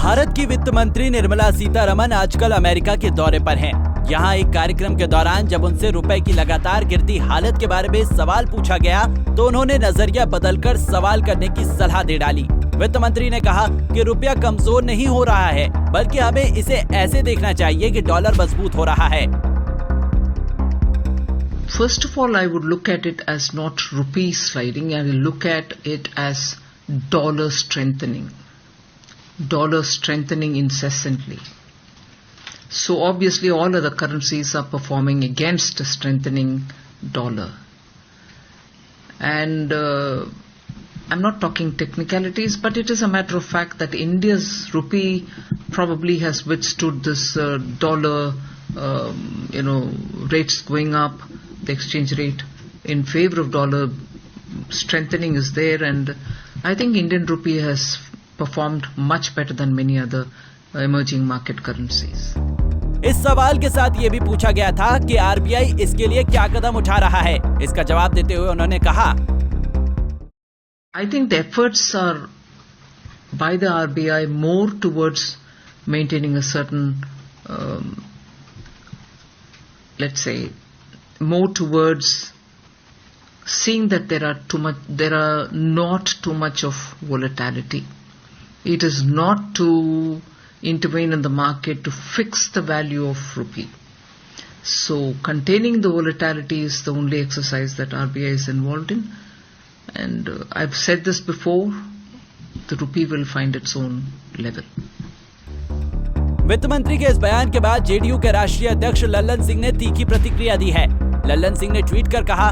भारत की वित्त मंत्री निर्मला सीतारमण आजकल अमेरिका के दौरे पर हैं। यहाँ एक कार्यक्रम के दौरान जब उनसे रुपए की लगातार गिरती हालत के बारे में सवाल पूछा गया तो उन्होंने नजरिया बदलकर सवाल करने की सलाह दे डाली। वित्त मंत्री ने कहा कि रुपया कमजोर नहीं हो रहा है, बल्कि हमें इसे ऐसे देखना चाहिए कि डॉलर मजबूत हो रहा है। First of all, I would look at it as not rupee sliding. I will look at it as dollar strengthening. Dollar strengthening incessantly. So obviously all other currencies are performing against a strengthening dollar. And I'm not talking technicalities, but it is a matter of fact that India's rupee probably has withstood this dollar, rates going up. The exchange rate in favor of dollar strengthening is there, and I think Indian rupee has performed much better than many other emerging market currencies. इस सवाल के साथ ये भी पूछा गया था कि आरबीआई इसके लिए क्या कदम उठा रहा है। इसका जवाब देते हुए उन्होंने कहा, I think the efforts are by the RBI more towards maintaining a certain, let's say, more towards seeing that there are not too much of volatility. It is not to intervene in the market to fix the value of rupee. So containing the volatility is the only exercise that RBI is involved in. And I've said this before, the rupee will find its own level. वित्त मंत्री के इस बयान के बाद JDU के राष्ट्रीय अध्यक्ष लल्लन सिंह ने तीखी प्रतिक्रिया दी है। लल्लन सिंह ने ट्वीट कर कहा,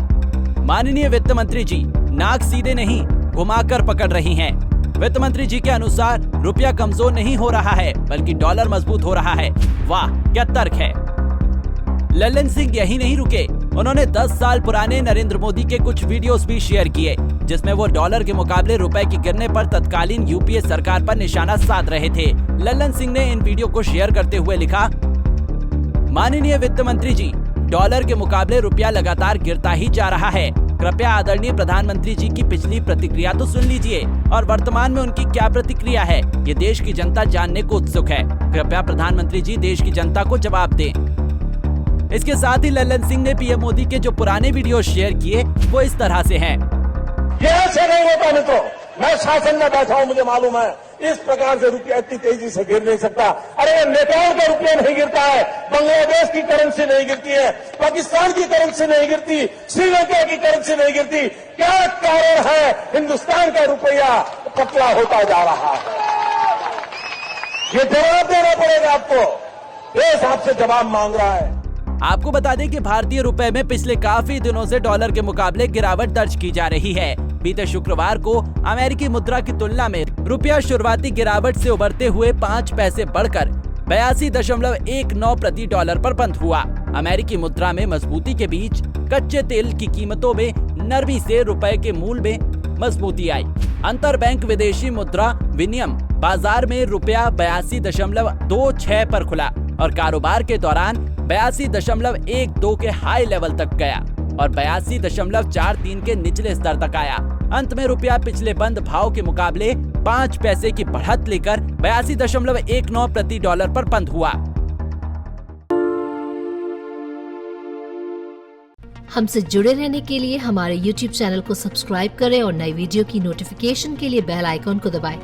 माननीय वित्त मंत्री जी, नाक सीधे नहीं घुमाकर पकड़ रही हैं। वित्त मंत्री जी के अनुसार रुपया कमजोर नहीं हो रहा है, बल्कि डॉलर मजबूत हो रहा है। वाह, क्या तर्क है। लल्लन सिंह यही नहीं रुके, उन्होंने 10 साल पुराने नरेंद्र मोदी के कुछ वीडियोस भी शेयर किए, जिसमें वो डॉलर के मुकाबले रुपए के गिरने पर तत्कालीन यूपीए सरकार पर निशाना साध रहे थे। लल्लन सिंह ने इन वीडियो को शेयर करते हुए लिखा, माननीय वित्त मंत्री जी, डॉलर के मुकाबले रुपया लगातार गिरता ही जा रहा है। कृपया आदरणीय प्रधानमंत्री जी की पिछली प्रतिक्रिया तो सुन लीजिए और वर्तमान में उनकी क्या प्रतिक्रिया है, ये देश की जनता जानने को उत्सुक है। कृपया प्रधानमंत्री जी देश की जनता को जवाब दें। इसके साथ ही लल्लन सिंह ने पीएम मोदी के जो पुराने वीडियो शेयर किए वो इस तरह से हैं। ऐसे नहीं होता मित्रों, मैं शासन में बैठा हूं, मुझे मालूम है इस प्रकार से रुपया इतनी तेजी से गिर नहीं सकता। अरे नेपाल का रुपया नहीं गिरता है, बांग्लादेश की करेंसी नहीं गिरती है, पाकिस्तान की करेंसी नहीं गिरती, श्रीलंका की करेंसी नहीं गिरती। क्या कारण है हिंदुस्तान का रुपया पतला होता जा रहा है? ये जवाब देना पड़ेगा आपको, देश आपसे जवाब मांग रहा है। आपको बता दें कि भारतीय रुपए में पिछले काफी दिनों से डॉलर के मुकाबले गिरावट दर्ज की जा रही है। बीते शुक्रवार को अमेरिकी मुद्रा की तुलना में रुपया शुरुआती गिरावट से उबरते हुए 5 पैसे बढ़कर 82.19 प्रति डॉलर पर बंद हुआ। अमेरिकी मुद्रा में मजबूती के बीच कच्चे तेल की कीमतों में नरमी से रुपए के मूल में मजबूती आई। अंतर बैंक विदेशी मुद्रा विनिमय बाजार में रुपया 82.26 पर खुला और कारोबार के दौरान 82.12 के हाई लेवल तक गया और 82.43 के निचले स्तर तक आया। अंत में रुपया पिछले बंद भाव के मुकाबले 5 पैसे की बढ़त लेकर 82.19 प्रति डॉलर पर बंद हुआ। हमसे जुड़े रहने के लिए हमारे YouTube चैनल को सब्सक्राइब करें और नई वीडियो की नोटिफिकेशन के लिए बेल आइकॉन को दबाएं।